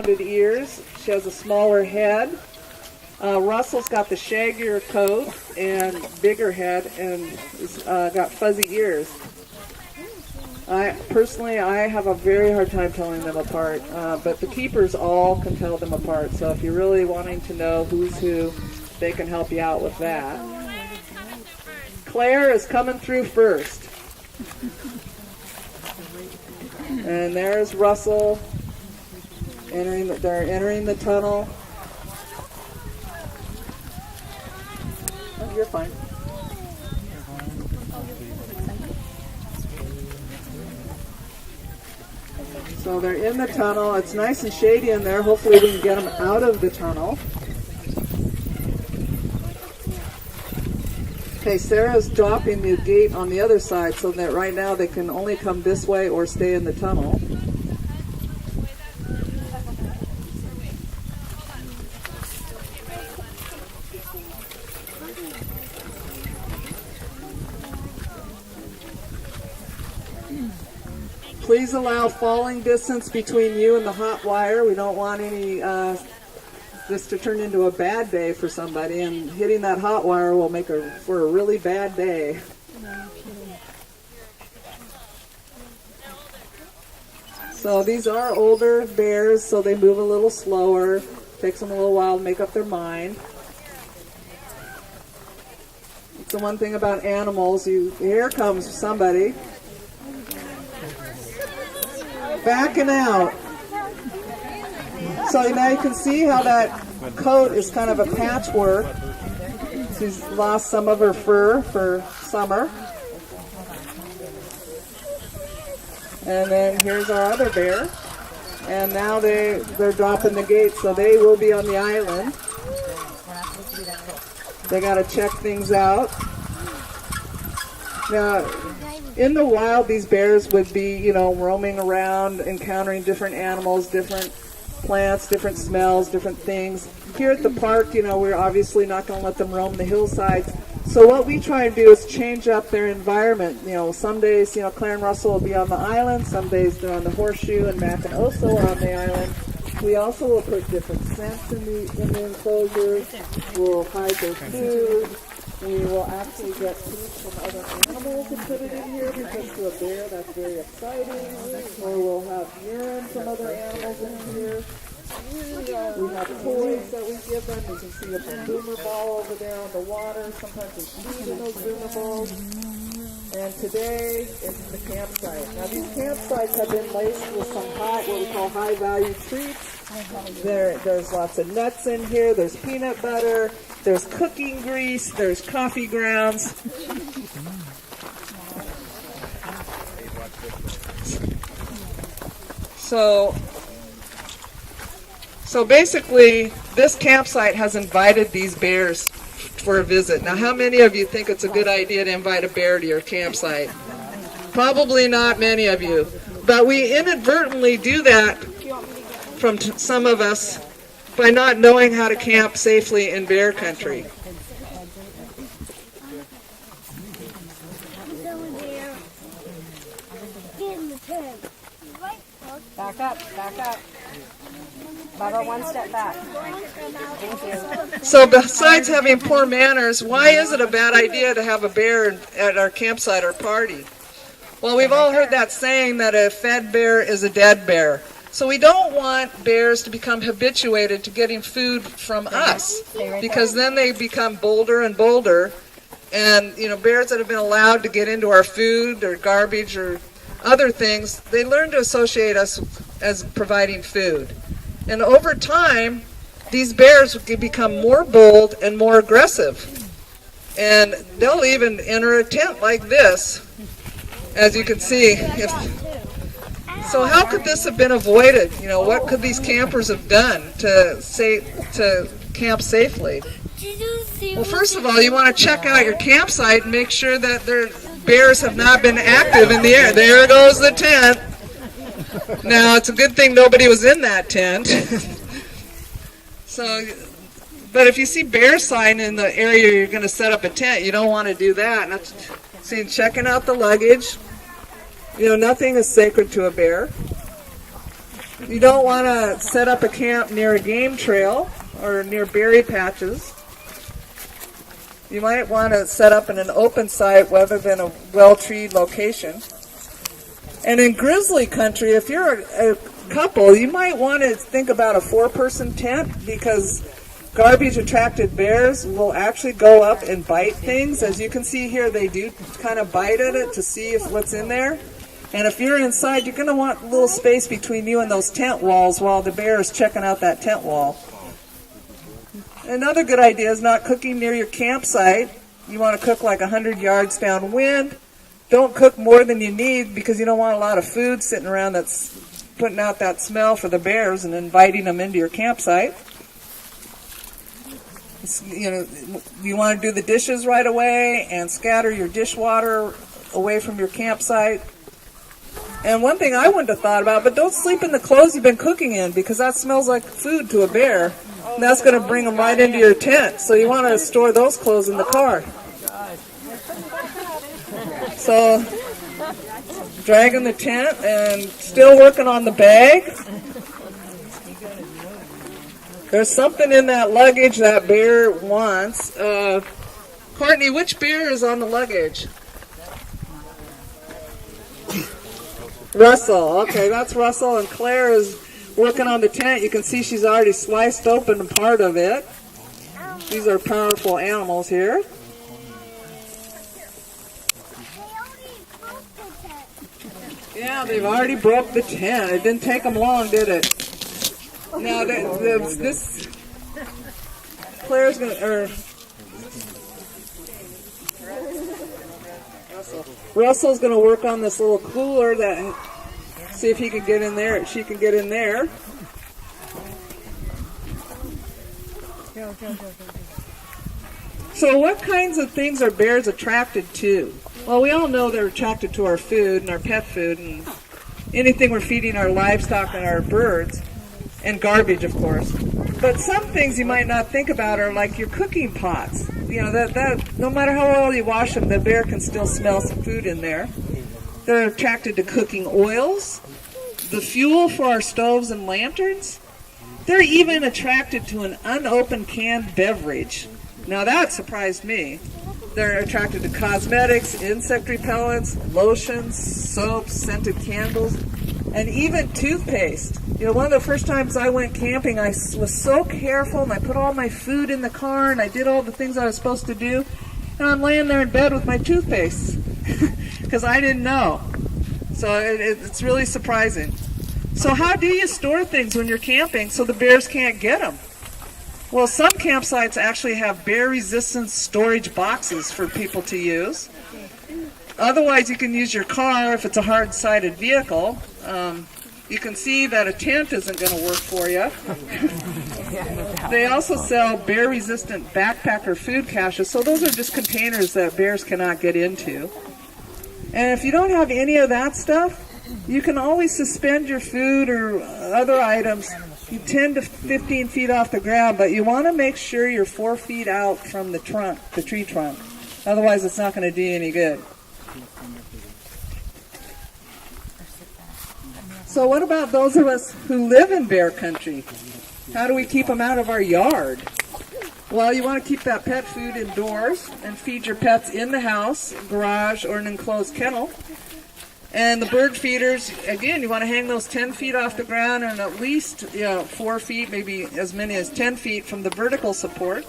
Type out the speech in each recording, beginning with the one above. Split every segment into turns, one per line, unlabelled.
ears. She has a smaller head. Russell's got the shaggier coat and bigger head and got fuzzy ears. I have a very hard time telling them apart, but the keepers all can tell them apart. So if you're really wanting to know who's who, they can help you out with that. Claire is coming through first. And there's Russell. They're entering the tunnel. Oh, you're fine. So they're in the tunnel. It's nice and shady in there. Hopefully we can get them out of the tunnel. Okay, Sarah's dropping the gate on the other side so that right now they can only come this way or stay in the tunnel. Please allow falling distance between you and the hot wire. We don't want any this to turn into a bad day for somebody, and hitting that hot wire will make for a really bad day. So these are older bears, so they move a little slower. Takes them a little while to make up their mind. It's the one thing about animals. Here comes somebody. Backing out. So now you can see how that coat is kind of a patchwork. She's lost some of her fur for summer. And then here's our other bear. And now they're dropping the gate, so they will be on the island. They got to check things out. Now, in the wild, these bears would be, roaming around, encountering different animals, different plants, different smells, different things. Here at the park, we're obviously not going to let them roam the hillsides. So what we try and do is change up their environment. Some days, Claire and Russell will be on the island. Some days they're on the horseshoe, and Mac and Oso are on the island. We also will put different scents in the enclosures. We'll hide their food. We will actually get food from other animals and put it in here, because to a bear that's very exciting. Or we'll have urine from other animals in here. We have toys that we give them. You can see a boomer ball over there on the water. Sometimes there's food in those boomer balls. And today is the campsite. Now these campsites have been laced with some what we call high value treats. There's lots of nuts in here. There's peanut butter. There's cooking grease. There's coffee grounds. So basically, this campsite has invited these bears for a visit. Now, how many of you think it's a good idea to invite a bear to your campsite? Probably not many of you. But we inadvertently do that from some of us by not knowing how to camp safely in bear country.
Back up. Bubba, one step back. Thank you.
So besides having poor manners, why is it a bad idea to have a bear at our campsite or party? Well, we've all heard that saying that a fed bear is a dead bear. So we don't want bears to become habituated to getting food from us, because then they become bolder and bolder. And, bears that have been allowed to get into our food or garbage or other things, they learn to associate us as providing food. And over time, these bears can become more bold and more aggressive. And they'll even enter a tent like this, as you can see. So how could this have been avoided? What could these campers have done to camp safely? Well, first of all, you want to check out your campsite and make sure that their bears have not been active in the air. There goes the tent. Now, it's a good thing nobody was in that tent. But if you see bear sign in the area you're going to set up a tent, you don't want to do that. See, checking out the luggage. Nothing is sacred to a bear. You don't want to set up a camp near a game trail or near berry patches. You might want to set up in an open site rather than a well-treed location. And in grizzly country, if you're a couple, you might want to think about a 4-person tent, because garbage-attracted bears will actually go up and bite things. As you can see here, they do kind of bite at it to see if what's in there. And if you're inside, you're going to want a little space between you and those tent walls while the bear is checking out that tent wall. Another good idea is not cooking near your campsite. You want to cook like 100 yards downwind. Don't cook more than you need, because you don't want a lot of food sitting around that's putting out that smell for the bears and inviting them into your campsite. You want to do the dishes right away and scatter your dishwater away from your campsite. And one thing I wouldn't have thought about, but don't sleep in the clothes you've been cooking in, because that smells like food to a bear. And that's going to bring them right into your tent. So you want to store those clothes in the car. So, dragging the tent and still working on the bag. There's something in that luggage that bear wants. Courtney, which bear is on the luggage? Russell. Okay, that's Russell, and Claire is working on the tent. You can see she's already sliced open a part of it. These are powerful animals here. Yeah, they've already broke the tent. It didn't take them long, did it? Now, this Claire's going to, Russell's going to work on this little cooler that, see if he can get in there. She can get in there. So what kinds of things are bears attracted to? Well, we all know they're attracted to our food and our pet food and anything we're feeding our livestock and our birds, and garbage, of course. But some things you might not think about are like your cooking pots. You know, that no matter how well you wash them, the bear can still smell some food in there. They're attracted to cooking oils, the fuel for our stoves and lanterns. They're even attracted to an unopened canned beverage. Now that surprised me. They're attracted to cosmetics, insect repellents, lotions, soaps, scented candles, and even toothpaste. You know, one of the first times I went camping, I was so careful, and I put all my food in the car, and I did all the things I was supposed to do, and I'm laying there in bed with my toothpaste, because I didn't know. So it's really surprising. So how do you store things when you're camping so the bears can't get them? Well, some campsites actually have bear-resistant storage boxes for people to use. Otherwise, you can use your car if it's a hard-sided vehicle. You can see that a tent isn't going to work for you. They also sell bear-resistant backpacker food caches, so those are just containers that bears cannot get into. And if you don't have any of that stuff, you can always suspend your food or other items 10 to 15 feet off the ground, but you want to make sure you're 4 feet out from the trunk, the tree trunk. Otherwise, it's not going to do you any good. So what about those of us who live in bear country? How do we keep them out of our yard? Well, you want to keep that pet food indoors and feed your pets in the house, garage, or an enclosed kennel. And the bird feeders, again, you want to hang those 10 feet off the ground and at least 4 feet, maybe as many as 10 feet from the vertical support.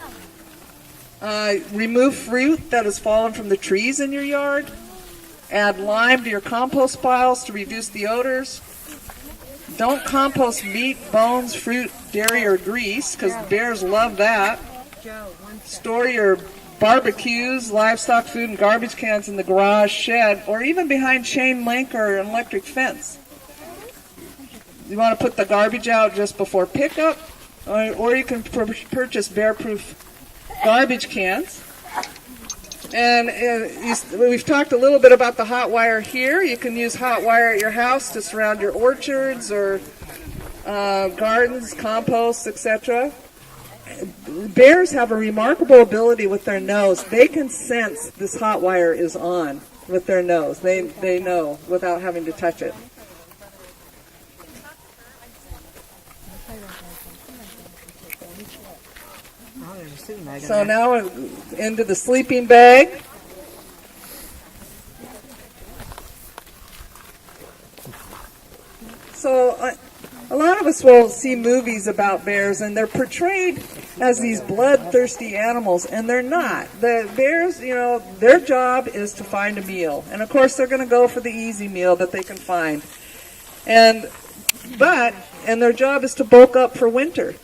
Remove fruit that has fallen from the trees in your yard. Add lime to your compost piles to reduce the odors. Don't compost meat, bones, fruit, dairy, or grease, because bears love that. Store your barbecues, livestock food, and garbage cans in the garage, shed, or even behind chain link or an electric fence. You want to put the garbage out just before pickup, or you can purchase bear-proof garbage cans. And we've talked a little bit about the hot wire here. You can use hot wire at your house to surround your orchards or gardens, compost, etc. Bears have a remarkable ability with their nose. They can sense this hot wire is on with their nose. They know without having to touch it. So now into the sleeping bag. So a lot of us will see movies about bears, and they're portrayed as these bloodthirsty animals, and they're not. The bears, their job is to find a meal, and of course they're going to go for the easy meal that they can find. And their job is to bulk up for winter.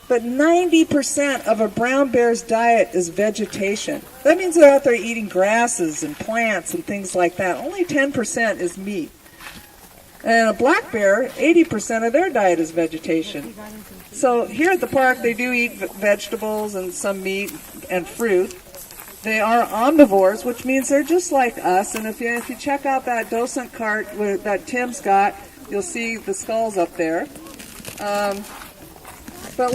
But 90% of a brown bear's diet is vegetation. That means they're out there eating grasses and plants and things like that. Only 10% is meat. And a black bear, 80% of their diet is vegetation. So here at the park, they do eat vegetables and some meat and fruit. They are omnivores, which means they're just like us. And if you check out that docent cart that Tim's got, you'll see the skulls up there.